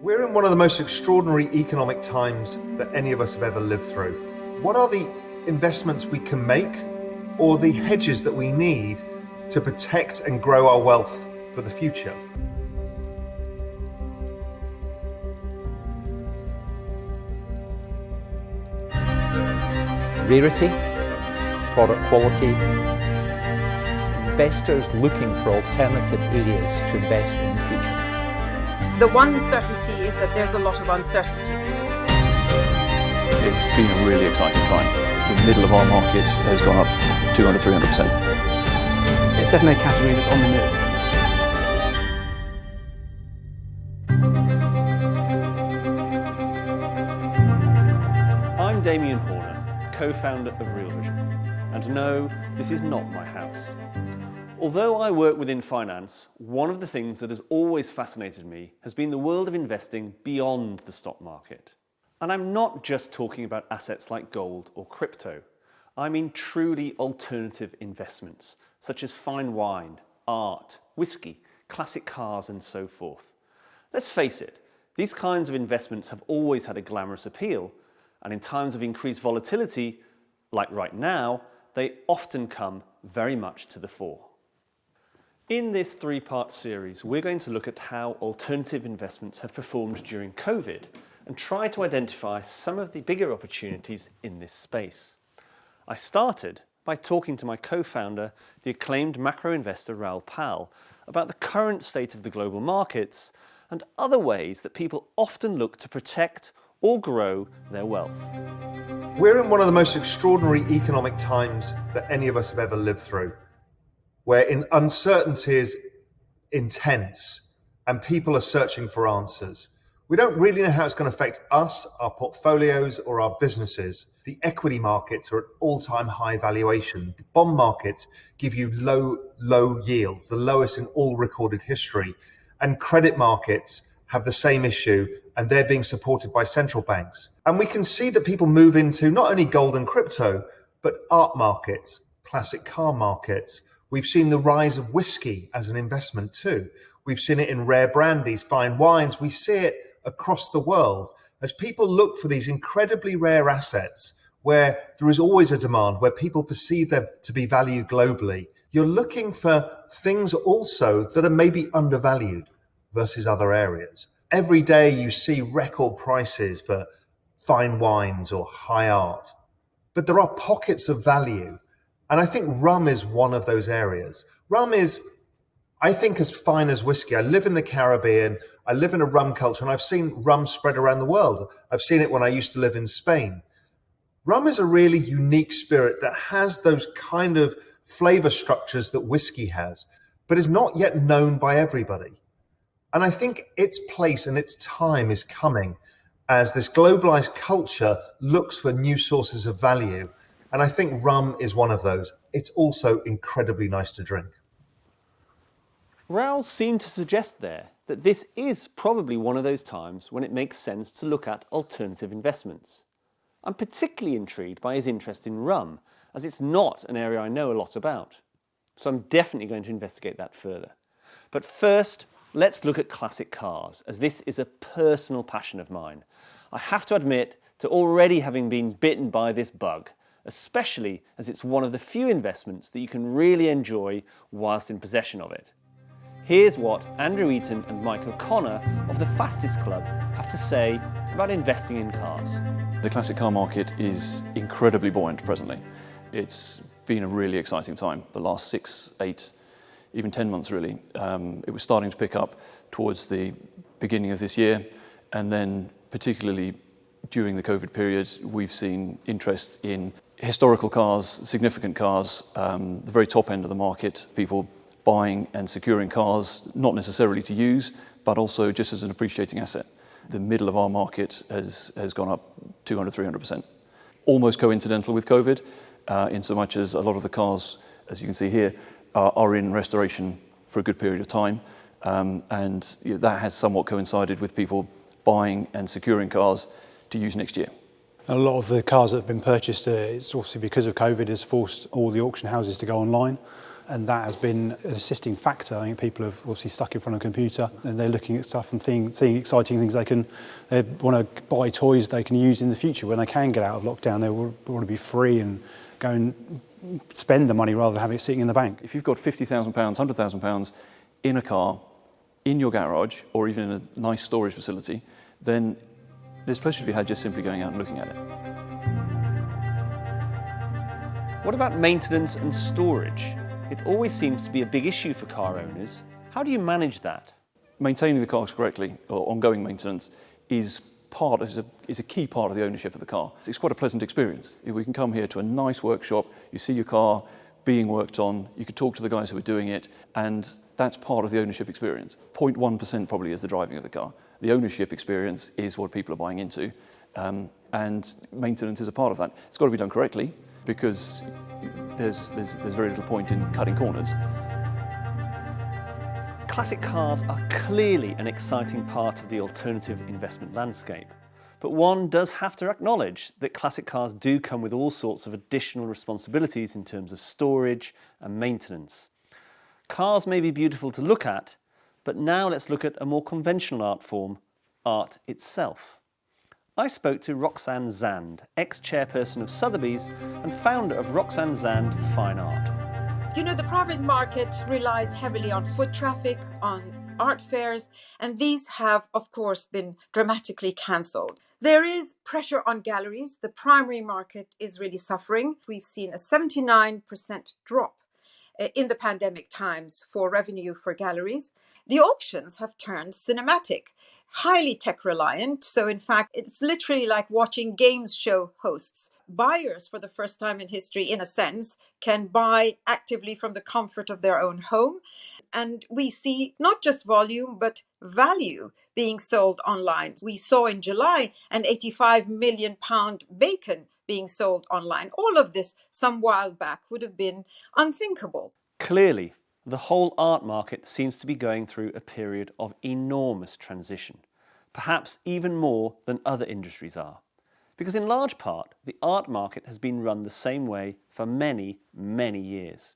We're in one of the most extraordinary economic times that any of us have ever lived through. What are the investments we can make or the hedges that we need to protect and grow our wealth for the future? Rarity, product quality, investors looking for alternative areas to invest in the future. The one certainty is that there's a lot of uncertainty. It's been a really exciting time. The middle of our market has gone up 200-300%. It's definitely a category that's on the move. I'm Damien Horner, co-founder of Real Vision, and no, this is not my house. Although I work within finance, one of the things that has always fascinated me has been the world of investing beyond the stock market. And I'm not just talking about assets like gold or crypto. I mean truly alternative investments, such as fine wine, art, whiskey, classic cars, and so forth. Let's face it, these kinds of investments have always had a glamorous appeal, and in times of increased volatility, like right now, they often come very much to the fore. In this three-part series, we're going to look at how alternative investments have performed during COVID and try to identify some of the bigger opportunities in this space. I started by talking to my co-founder, the acclaimed macro investor Raoul Pal, about the current state of the global markets and other ways that people often look to protect or grow their wealth. We're in one of the most extraordinary economic times that any of us have ever lived through, where uncertainty is intense and people are searching for answers. We don't really know how it's going to affect us, our portfolios, or our businesses. The equity markets are at all-time high valuation. The bond markets give you low yields, the lowest in all recorded history. And credit markets have the same issue, and they're being supported by central banks. And we can see that people move into not only gold and crypto, but art markets, classic car markets. We've seen the rise of whiskey as an investment too. We've seen it in rare brandies, fine wines. We see it across the world as people look for these incredibly rare assets where there is always a demand, where people perceive them to be valued globally. You're looking for things also that are maybe undervalued versus other areas. Every day you see record prices for fine wines or high art, but there are pockets of value. And I think rum is one of those areas. Rum is, I think, as fine as whiskey. I live in the Caribbean. I live in a rum culture, and I've seen rum spread around the world. I've seen it when I used to live in Spain. Rum is a really unique spirit that has those kind of flavor structures that whiskey has, but is not yet known by everybody. And I think its place and its time is coming as this globalized culture looks for new sources of value. And I think rum is one of those. It's also incredibly nice to drink. Raoul seemed to suggest there that this is probably one of those times when it makes sense to look at alternative investments. I'm particularly intrigued by his interest in rum, as it's not an area I know a lot about. So I'm definitely going to investigate that further. But first, let's look at classic cars, as this is a personal passion of mine. I have to admit to already having been bitten by this bug, especially as it's one of the few investments that you can really enjoy whilst in possession of it. Here's what Andrew Eaton and Mike O'Connor of the Fastest Club have to say about investing in cars. The classic car market is incredibly buoyant presently. It's been a really exciting time. The last 6, 8, even 10 months really. It was starting to pick up towards the beginning of this year, and then particularly during the COVID period, we've seen interest in historical cars, significant cars, the very top end of the market, people buying and securing cars, not necessarily to use, but also just as an appreciating asset. The middle of our market has gone up 200-300%. Almost coincidental with COVID, in so much as a lot of the cars, as you can see here, are in restoration for a good period of time. And that has somewhat coincided with people buying and securing cars to use next year. A lot of the cars that have been purchased, it's obviously because of COVID, has forced all the auction houses to go online. And that has been an assisting factor. I think people have obviously stuck in front of a computer and they're looking at stuff and seeing exciting things they want to buy toys they can use in the future. When they can get out of lockdown, they want to be free and go and spend the money rather than having it sitting in the bank. If you've got £50,000, £100,000 in a car, in your garage, or even in a nice storage facility, then there's pleasure to be had just simply going out and looking at it. What about maintenance and storage? It always seems to be a big issue for car owners. How do you manage that? Maintaining the cars correctly, or ongoing maintenance, is a key part of the ownership of the car. It's quite a pleasant experience. If we can come here to a nice workshop, you see your car being worked on, you could talk to the guys who are doing it, and that's part of the ownership experience. 0.1% probably is the driving of the car. The ownership experience is what people are buying into, and maintenance is a part of that. It's got to be done correctly, because there's very little point in cutting corners. Classic cars are clearly an exciting part of the alternative investment landscape, but one does have to acknowledge that classic cars do come with all sorts of additional responsibilities in terms of storage and maintenance. Cars may be beautiful to look at, but now let's look at a more conventional art form, art itself. I spoke to Roxanne Zand, ex-chairperson of Sotheby's and founder of Roxanne Zand Fine Art. You know, the private market relies heavily on foot traffic, on art fairs, and these have, of course, been dramatically cancelled. There is pressure on galleries. The primary market is really suffering. We've seen a 79% drop in the pandemic times for revenue for galleries. The auctions have turned cinematic, highly tech reliant. So in fact, it's literally like watching games show hosts. Buyers, for the first time in history, in a sense, can buy actively from the comfort of their own home. And we see not just volume, but value being sold online. We saw in July an £85 million bacon being sold online. All of this some while back would have been unthinkable. Clearly, the whole art market seems to be going through a period of enormous transition, perhaps even more than other industries are. Because in large part, the art market has been run the same way for many, many years.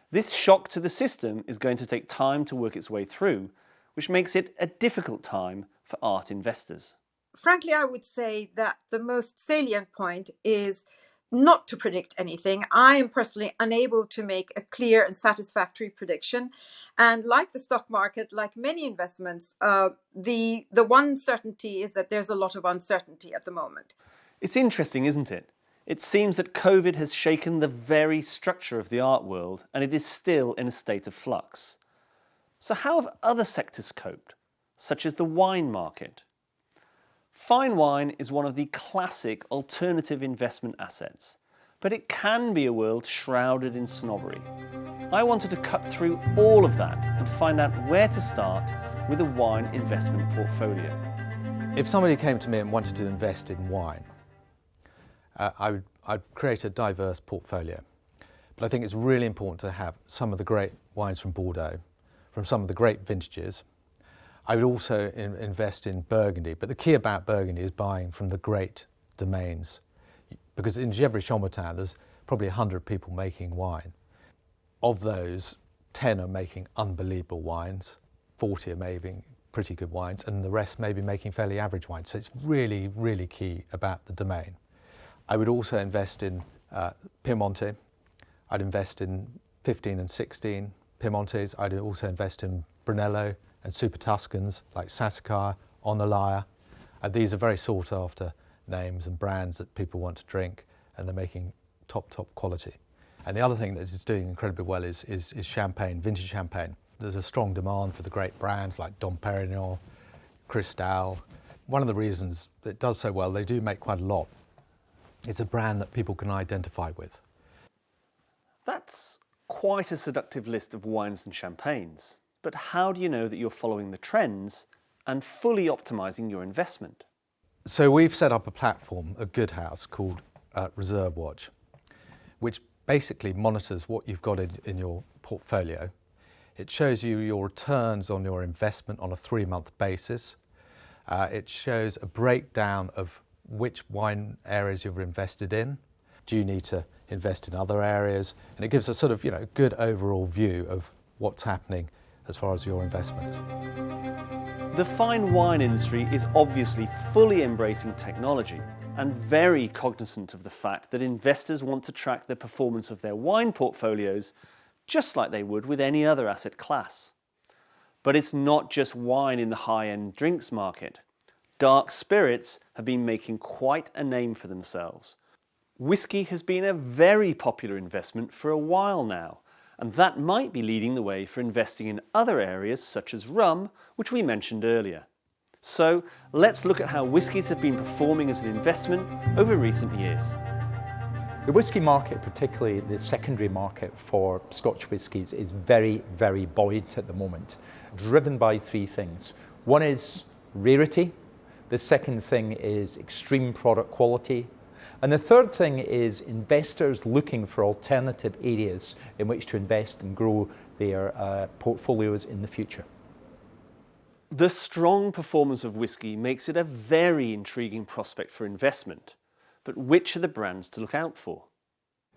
This shock to the system is going to take time to work its way through, which makes it a difficult time for art investors. Frankly, I would say that the most salient point is not to predict anything. I am personally unable to make a clear and satisfactory prediction. And like the stock market, like many investments, the one certainty is that there's a lot of uncertainty at the moment. It's interesting, isn't it? It seems that COVID has shaken the very structure of the art world, and it is still in a state of flux. So how have other sectors coped, such as the wine market? Fine wine is one of the classic alternative investment assets, but it can be a world shrouded in snobbery. I wanted to cut through all of that and find out where to start with a wine investment portfolio. If somebody came to me and wanted to invest in wine, I'd create a diverse portfolio. But I think it's really important to have some of the great wines from Bordeaux, from some of the great vintages. I would also invest in Burgundy, but the key about Burgundy is buying from the great domains. Because in Gevrey-Chambertin, there's probably 100 people making wine. Of those, 10 are making unbelievable wines, 40 are making pretty good wines, and the rest may be making fairly average wines. So it's really, really key about the domain. I would also invest in Piemonte. I'd invest in 15 and 16 Piemontes. I'd also invest in Brunello and Super Tuscans like Sassicaia, Onalaya. These are very sought after names and brands that people want to drink, and they're making top quality. And the other thing that is doing incredibly well is champagne, vintage champagne. There's a strong demand for the great brands like Dom Perignon, Cristal. One of the reasons it does so well, they do make quite a lot. It's a brand that people can identify with. That's quite a seductive list of wines and champagnes. But how do you know that you're following the trends and fully optimising your investment? So we've set up a platform at Goodhouse called Reserve Watch, which basically monitors what you've got in your portfolio. It shows you your returns on your investment on a 3-month basis. It shows a breakdown of which wine areas you've invested in. Do you need to invest in other areas, and it gives a sort of, good overall view of what's happening as far as your investments. The fine wine industry is obviously fully embracing technology and very cognizant of the fact that investors want to track the performance of their wine portfolios just like they would with any other asset class. But it's not just wine in the high-end drinks market. Dark spirits have been making quite a name for themselves. Whiskey has been a very popular investment for a while now, and that might be leading the way for investing in other areas such as rum, which we mentioned earlier. So let's look at how whiskies have been performing as an investment over recent years. The whisky market, particularly the secondary market for Scotch whiskies, is very, very buoyant at the moment, driven by three things. One is rarity, the second thing is extreme product quality, and the third thing is investors looking for alternative areas in which to invest and grow their portfolios in the future. The strong performance of whisky makes it a very intriguing prospect for investment. But which are the brands to look out for?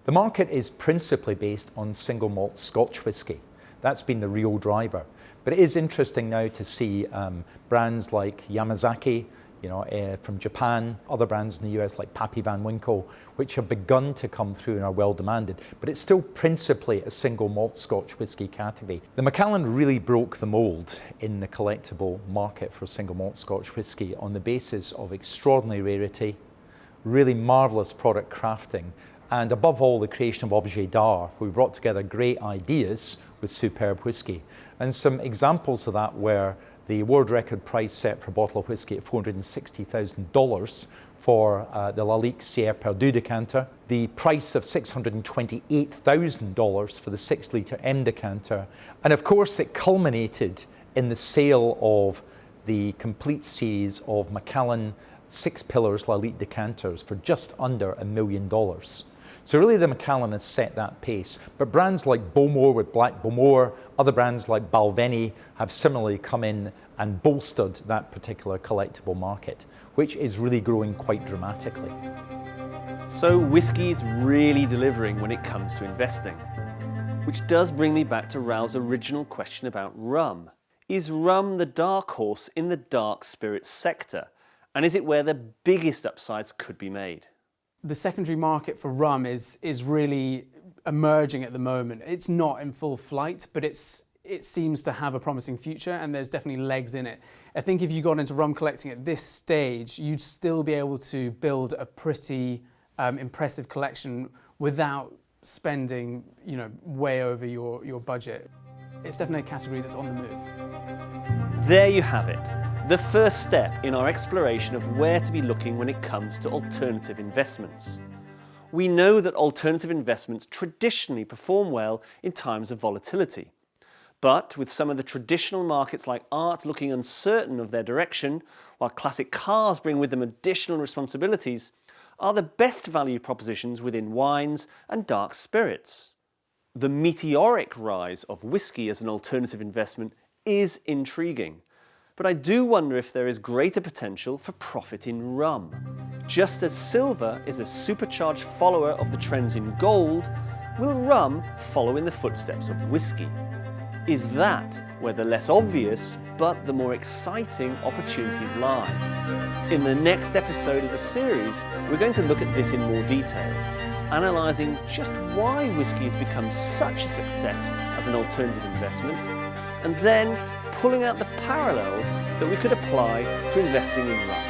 The market is principally based on single malt Scotch whisky. That's been the real driver. But it is interesting now to see brands like Yamazaki, from Japan, other brands in the US like Pappy Van Winkle, which have begun to come through and are well demanded, but it's still principally a single malt Scotch whisky category. The Macallan really broke the mould in the collectible market for single malt Scotch whisky on the basis of extraordinary rarity, really marvellous product crafting, and above all the creation of Objet d'Art, who brought together great ideas with superb whisky. And some examples of that were the world record price set for a bottle of whisky at $460,000 for the Lalique Sierre Perdue decanter, the price of $628,000 for the 6-litre M decanter, and of course it culminated in the sale of the complete series of Macallan 6 Pillars Lalique decanters for just under $1 million. So really the Macallan has set that pace, but brands like Bowmore with Black Bowmore, other brands like Balvenie have similarly come in and bolstered that particular collectible market, which is really growing quite dramatically. So whiskey is really delivering when it comes to investing. Which does bring me back to Raoul's original question about rum. Is rum the dark horse in the dark spirits sector? And is it where the biggest upsides could be made? The secondary market for rum is really emerging at the moment. It's not in full flight, but it seems to have a promising future, and there's definitely legs in it. I think if you got into rum collecting at this stage, you'd still be able to build a pretty impressive collection without spending, way over your budget. It's definitely a category that's on the move. There you have it. The first step in our exploration of where to be looking when it comes to alternative investments. We know that alternative investments traditionally perform well in times of volatility. But with some of the traditional markets like art looking uncertain of their direction, while classic cars bring with them additional responsibilities, are the best value propositions within wines and dark spirits. The meteoric rise of whiskey as an alternative investment is intriguing. But I do wonder if there is greater potential for profit in rum. Just as silver is a supercharged follower of the trends in gold, will rum follow in the footsteps of whiskey? Is that where the less obvious but the more exciting opportunities lie? In the next episode of the series, we're going to look at this in more detail, analysing just why whiskey has become such a success as an alternative investment, and then pulling out the parallels that we could apply to investing in rum.